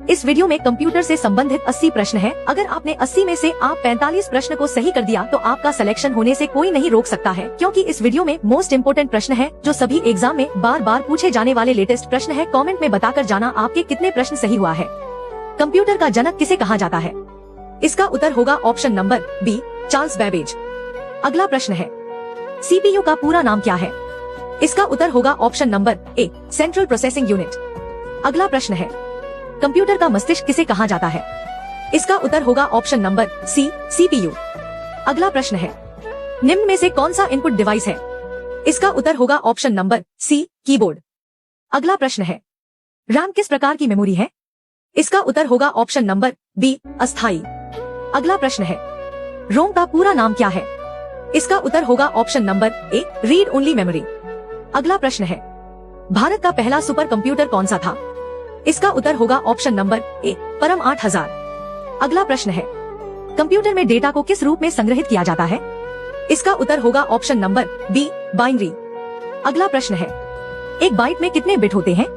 इस वीडियो में कंप्यूटर से संबंधित 80 प्रश्न हैं। अगर आपने 80 में से आप 45 प्रश्न को सही कर दिया तो आपका सिलेक्शन होने से कोई नहीं रोक सकता है, क्योंकि इस वीडियो में मोस्ट इम्पोर्टेंट प्रश्न है जो सभी एग्जाम में बार बार पूछे जाने वाले लेटेस्ट प्रश्न है। कमेंट में बताकर जाना आपके कितने प्रश्न सही हुआ है। कंप्यूटर का जनक किसे कहा जाता है? इसका उत्तर होगा option number B, Charles Babbage. अगला प्रश्न है, सीपीयू का पूरा नाम क्या है? इसका उत्तर होगा option number A, central processing unit. अगला प्रश्न है, कंप्यूटर का मस्तिष्क किसे कहा जाता है? इसका उत्तर होगा ऑप्शन नंबर सी, सीपीयू। अगला प्रश्न है, निम्न में से कौन सा इनपुट डिवाइस है? इसका उत्तर होगा ऑप्शन नंबर सी, कीबोर्ड। अगला प्रश्न है, रैम किस प्रकार की मेमोरी है? इसका उत्तर होगा ऑप्शन नंबर बी, अस्थाई। अगला प्रश्न है, रोम का पूरा नाम क्या है? इसका उत्तर होगा option number A, read only memory. अगला प्रश्न है, भारत का पहला सुपर कंप्यूटर कौन सा था? इसका उत्तर होगा ऑप्शन नंबर ए, परम 8000। अगला प्रश्न है, कंप्यूटर में डेटा को किस रूप में संग्रहित किया जाता है? इसका उत्तर होगा ऑप्शन नंबर बी, बाइनरी। अगला प्रश्न है, एक बाइट में कितने बिट होते हैं?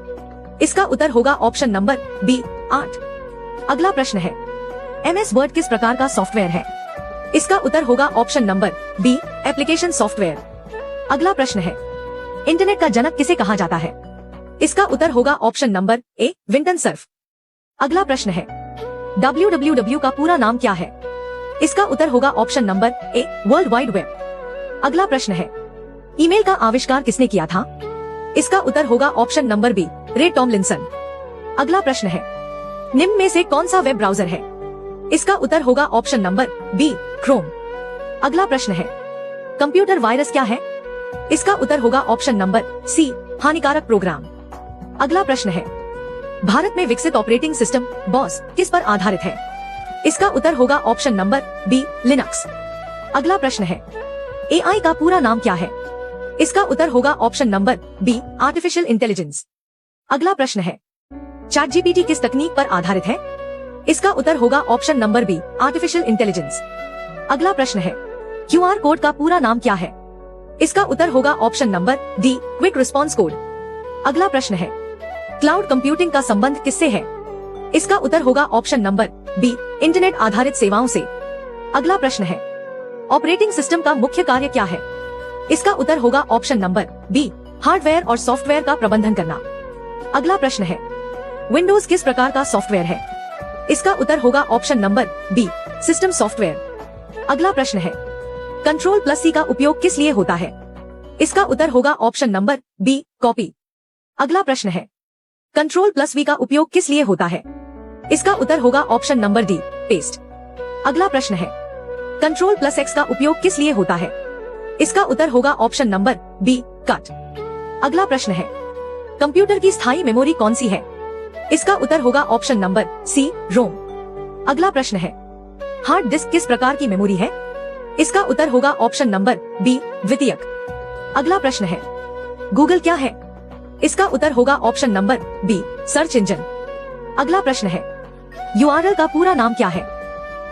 इसका उत्तर होगा ऑप्शन नंबर बी, 8। अगला प्रश्न है, MS वर्ड किस प्रकार का सॉफ्टवेयर है? इसका उत्तर होगा option number B, application software. अगला प्रश्न है, इंटरनेट का जनक किसे कहा जाता है? इसका उत्तर होगा option number A, Vinton Cerf. अगला प्रश्न है, www का पूरा नाम क्या है? इसका उत्तर होगा option number A, world wide web. अगला प्रश्न है, ईमेल का आविष्कार किसने किया था? इसका उत्तर होगा ऑप्शन नंबर बी, रे टॉमलिंसन। अगला प्रश्न है, निम्न में से कौन सा वेब ब्राउजर है? इसका उत्तर होगा ऑप्शन नंबर बी, क्रोम। अगला प्रश्न है, कंप्यूटर वायरस क्या है? इसका उत्तर होगा ऑप्शन नंबर सी, हानिकारक प्रोग्राम। अगला प्रश्न है, भारत में विकसित ऑपरेटिंग सिस्टम बॉस किस पर आधारित है? इसका उत्तर होगा ऑप्शन नंबर बी, लिनक्स। अगला प्रश्न है, AI का पूरा नाम क्या है? इसका उत्तर होगा option number B, artificial intelligence. अगला प्रश्न है, ChatGPT किस तकनीक पर आधारित है? इसका उत्तर होगा option number B, artificial intelligence. अगला प्रश्न है, QR कोड का पूरा नाम क्या है? इसका उत्तर होगा option number D, quick response code. अगला प्रश्न है, क्लाउड कंप्यूटिंग का संबंध किससे है? इसका उत्तर होगा ऑप्शन नंबर बी, इंटरनेट आधारित सेवाओं से। अगला प्रश्न है, ऑपरेटिंग सिस्टम का मुख्य कार्य क्या है? इसका उत्तर होगा ऑप्शन नंबर बी, हार्डवेयर और सॉफ्टवेयर का प्रबंधन करना। अगला प्रश्न है, विंडोज किस प्रकार का सॉफ्टवेयर है? इसका उत्तर होगा option number B, system software. अगला प्रश्न है, Ctrl+C का उपयोग किस लिए होता है? इसका उत्तर होगा ऑप्शन नंबर बी, कॉपी। अगला प्रश्न है, Ctrl+V का उपयोग किस लिए होता है? इसका उत्तर होगा ऑप्शन नंबर डी, पेस्ट। अगला प्रश्न है, Ctrl+X का उपयोग किस लिए होता है? इसका उत्तर होगा ऑप्शन नंबर बी, कट। अगला प्रश्न है, कंप्यूटर की स्थायी मेमोरी कौन सी है? इसका उत्तर होगा ऑप्शन नंबर सी, रोम। अगला प्रश्न है, हार्ड डिस्क किस प्रकार की मेमोरी है? इसका उत्तर होगा ऑप्शन नंबर बी, द्वितीयक। अगला प्रश्न है, गूगल क्या है? इसका उत्तर होगा option number B, search engine. अगला प्रश्न है, URL का पूरा नाम क्या है?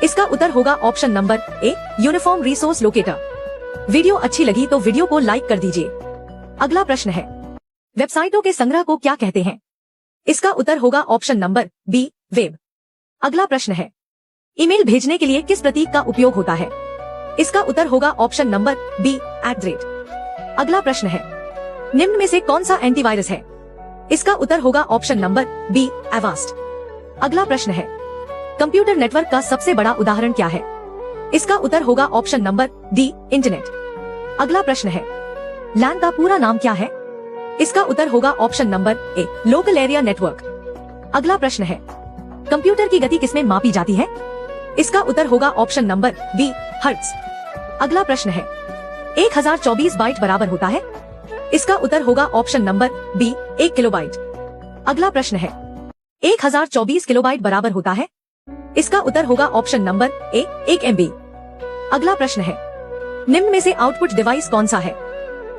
इसका उत्तर होगा option number A, uniform resource locator. Video अच्छी लगी तो वीडियो को लाइक कर दीजिए। अगला प्रश्न है, वेबसाइटों के संग्रह को क्या कहते हैं? इसका उत्तर होगा ऑप्शन नंबर बी, वेब। अगला प्रश्न है, ईमेल भेजने के लिए किस प्रतीक का उपयोग होता है? इसका उत्तर होगा ऑप्शन नंबर बी, @। अगला प्रश्न है, निम्न में से कौन सा एंटीवायरस है? इसका उत्तर होगा ऑप्शन नंबर बी, एवास्ट। अगला प्रश्न है, कंप्यूटर नेटवर्क का सबसे बड़ा उदाहरण क्या है? इसका उत्तर होगा ऑप्शन नंबर डी, इंटरनेट। अगला प्रश्न है, लैन का पूरा नाम क्या है? इसका उत्तर होगा option number A, local area network. अगला प्रश्न है, कंप्यूटर की गति किसमें मापी जाती है? इसका उत्तर होगा ऑप्शन नंबर बी, हर्ट्ज। अगला प्रश्न है, 1024 बाइट बराबर होता है? इसका उत्तर होगा ऑप्शन नंबर बी, 1 किलोबाइट। अगला प्रश्न है, 1024 किलोबाइट बराबर होता है? इसका उत्तर होगा ऑप्शन नंबर ए, 1 MB। अगला प्रश्न है, निम्न में से आउटपुट डिवाइस कौन सा है?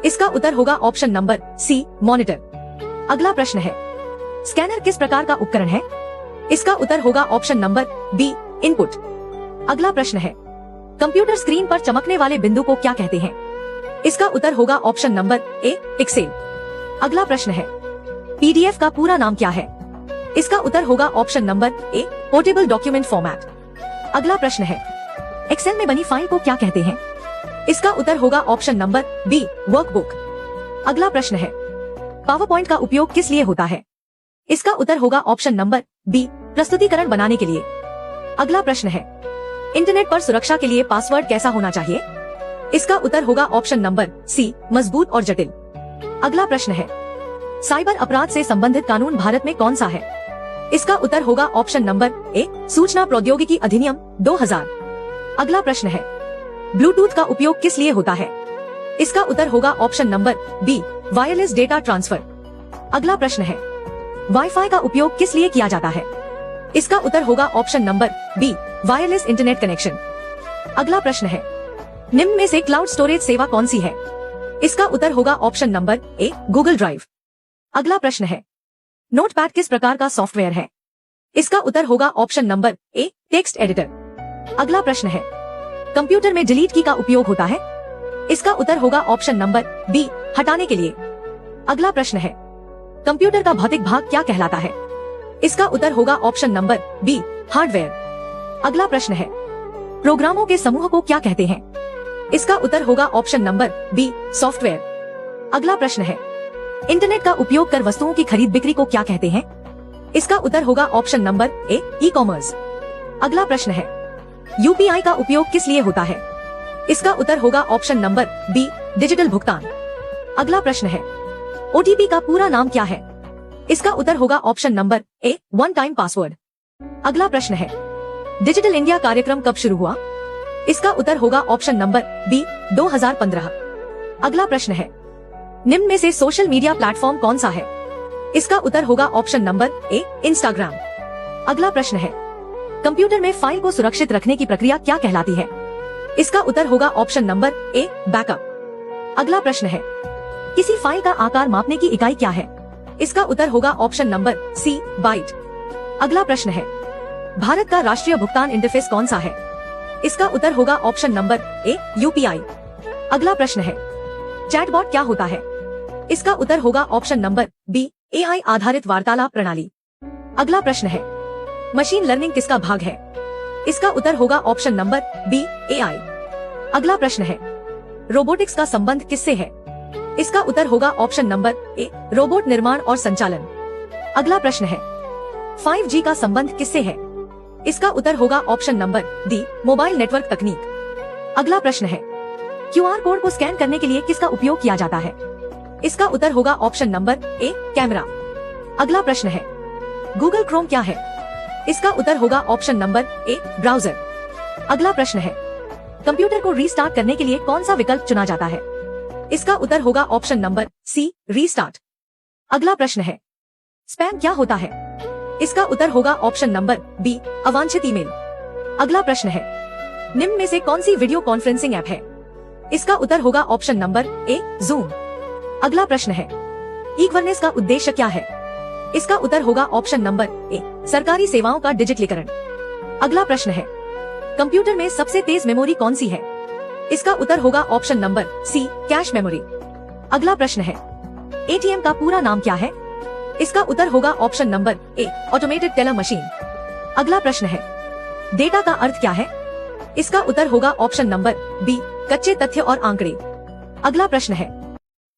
इसका उत्तर होगा ऑप्शन नंबर सी, मॉनिटर। अगला प्रश्न है, स्कैनर किस प्रकार का उपकरण है? इसका उत्तर होगा ऑप्शन नंबर बी, इनपुट। अगला प्रश्न है, कंप्यूटर स्क्रीन पर चमकने वाले बिंदु को क्या कहते हैं? इसका उत्तर होगा ऑप्शन नंबर ए, पिक्सेल। अगला प्रश्न है, PDF का पूरा नाम क्या है? इसका उत्तर होगा option number A, portable document format. अगला प्रश्न है, एक्सेल में बनी फाइल को क्या कहते हैं? इसका उत्तर होगा ऑप्शन नंबर बी, वर्कबुक। अगला प्रश्न है, पावर पॉइंट का उपयोग किस लिए होता है? इसका उत्तर होगा ऑप्शन नंबर बी, प्रस्तुतिकरण बनाने के लिए। अगला प्रश्न है, इंटरनेट पर सुरक्षा के लिए पासवर्ड कैसा होना चाहिए? इसका उत्तर होगा ऑप्शन नंबर सी, मजबूत और जटिल। अगला प्रश्न है, साइबर अपराध से संबंधित कानून भारत में कौन सा है? इसका उत्तर होगा ऑप्शन नंबर ए, सूचना प्रौद्योगिकी अधिनियम 2000। अगला प्रश्न है, ब्लूटूथ का उपयोग किस लिए होता है? इसका उत्तर होगा option number B, wireless data transfer. अगला प्रश्न है, वाईफाई का उपयोग किस लिए किया जाता है? इसका उत्तर होगा option number B, wireless internet connection. अगला प्रश्न है, निम्न में से क्लाउड स्टोरेज सेवा कौन सी है? इसका उत्तर होगा option number A, Google drive. अगला प्रश्न है, नोटपैड किस प्रकार का सॉफ्टवेयर है? इसका उत्तर होगा option number A, text editor. अगला प्रश्न है, कंप्यूटर में डिलीट की का उपयोग होता है? इसका उत्तर होगा ऑप्शन नंबर बी, हटाने के लिए। अगला प्रश्न है, कंप्यूटर का भौतिक भाग क्या कहलाता है? इसका उत्तर होगा ऑप्शन नंबर बी, हार्डवेयर। अगला प्रश्न है, प्रोग्रामों के समूह को क्या कहते हैं? इसका उत्तर होगा ऑप्शन नंबर बी, सॉफ्टवेयर। अगला प्रश्न है, इंटरनेट का उपयोग कर वस्तुओं की खरीद बिक्री को क्या कहते हैं? इसका उत्तर होगा option number A, e commerce. अगला प्रश्न है, यूपीआई का उपयोग किस लिए होता है? इसका उत्तर होगा ऑप्शन नंबर बी, डिजिटल भुगतान। अगला प्रश्न है, ओटीपी का पूरा नाम क्या है? इसका उत्तर होगा option number A, one time password. अगला प्रश्न है, डिजिटल इंडिया कार्यक्रम कब शुरू हुआ? इसका उत्तर होगा ऑप्शन नंबर बी, 2015। अगला प्रश्न है, निम्न में से सोशल मीडिया प्लेटफॉर्म कौन सा है? इसका उत्तर होगा ऑप्शन नंबर ए, इंस्टाग्राम। अगला प्रश्न है, कंप्यूटर में फाइल को सुरक्षित रखने की प्रक्रिया क्या कहलाती है? इसका उत्तर होगा ऑप्शन नंबर ए, बैकअप। अगला प्रश्न है, किसी फाइल का आकार मापने की इकाई क्या है? इसका उत्तर होगा ऑप्शन नंबर सी, बाइट। अगला प्रश्न है, भारत का राष्ट्रीय भुगतान इंटरफेस कौन सा है? इसका उत्तर होगा ऑप्शन नंबर ए, यूपीआई। अगला प्रश्न है, चैटबॉट क्या होता है? इसका उत्तर होगा ऑप्शन नंबर बी, एआई आधारित वार्तालाप प्रणाली। अगला प्रश्न है, मशीन लर्निंग किसका भाग है? इसका उत्तर होगा ऑप्शन नंबर बी, एआई। अगला प्रश्न है, रोबोटिक्स का संबंध किससे है? इसका उत्तर होगा ऑप्शन नंबर ए, रोबोट निर्माण और संचालन। अगला प्रश्न है, 5G का संबंध किससे है? इसका उत्तर होगा option number D, mobile network तकनीक। अगला प्रश्न है, क्यूआर कोड को स्कैन करने के लिए किसका उपयोग किया जाता है? इसका उत्तर होगा ऑप्शन नंबर ए, कैमरा। अगला प्रश्न है, गूगल क्रोम क्या है? इसका उत्तर होगा ऑप्शन नंबर ए, ब्राउजर। अगला प्रश्न है, कंप्यूटर को रीस्टार्ट करने के लिए कौन सा विकल्प चुना जाता है? इसका उत्तर होगा ऑप्शन नंबर सी, रीस्टार्ट। अगला प्रश्न है, स्पैम क्या होता है? इसका उत्तर होगा ऑप्शन नंबर बी, अवांछित ईमेल। अगला प्रश्न है, निम्न में से कौन सी वीडियो कॉन्फ्रेंसिंग ऐप है? इसका उत्तर होगा ऑप्शन नंबर ए, जूम। अगला प्रश्न है, ई गवर्नेंस का उद्देश्य क्या है? इसका उत्तर होगा ऑप्शन नंबर ए, सरकारी सेवाओं का डिजिटलीकरण। अगला प्रश्न है, कंप्यूटर में सबसे तेज मेमोरी कौन सी है? इसका उत्तर होगा option number C, cache memory. अगला प्रश्न है, एटीएम का पूरा नाम क्या है? इसका उत्तर होगा option number A, automated teller machine. अगला प्रश्न है, डेटा का अर्थ क्या है? इसका उत्तर होगा ऑप्शन नंबर बी, कच्चे तथ्य और आंकड़े। अगला प्रश्न है,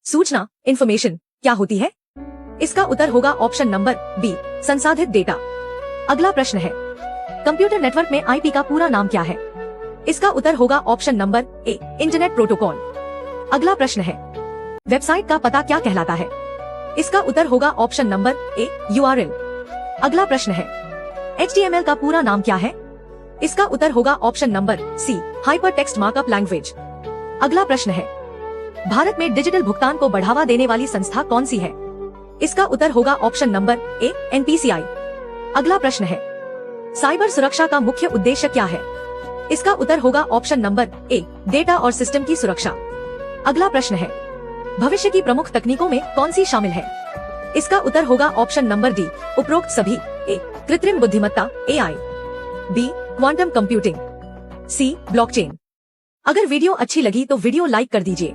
सूचना, इंफॉर्मेशन क्या होती है? इसका उत्तर होगा ऑप्शन नंबर बी, संसाधित डेटा। अगला प्रश्न है, कंप्यूटर नेटवर्क में आईपी का पूरा नाम क्या है? इसका उत्तर होगा option number A, internet protocol. अगला प्रश्न है, वेबसाइट का पता क्या कहलाता है? इसका उत्तर होगा ऑप्शन नंबर ए, यूआरएल। अगला प्रश्न है, HTML का पूरा नाम क्या है? इसका उत्तर होगा option number C, hyper text markup language. अगला प्रश्न है, भारत में डिजिटल भुगतान को बढ़ावा देने वाली संस्था कौन सी है? इसका उत्तर होगा ऑप्शन नंबर ए, NPCI। अगला प्रश्न है, साइबर सुरक्षा का मुख्य उद्देश्य क्या है? इसका उत्तर होगा ऑप्शन नंबर ए, डेटा और सिस्टम की सुरक्षा। अगला प्रश्न है, भविष्य की प्रमुख तकनीकों में कौन सी शामिल है? इसका उत्तर होगा ऑप्शन नंबर डी, उपरोक्त सभी। ए, कृत्रिम बुद्धिमत्ता AI, बी, क्वांटम कंप्यूटिंग, सी, ब्लॉकचेन। अगर वीडियो अच्छी लगी तो वीडियो लाइक कर दीजिए।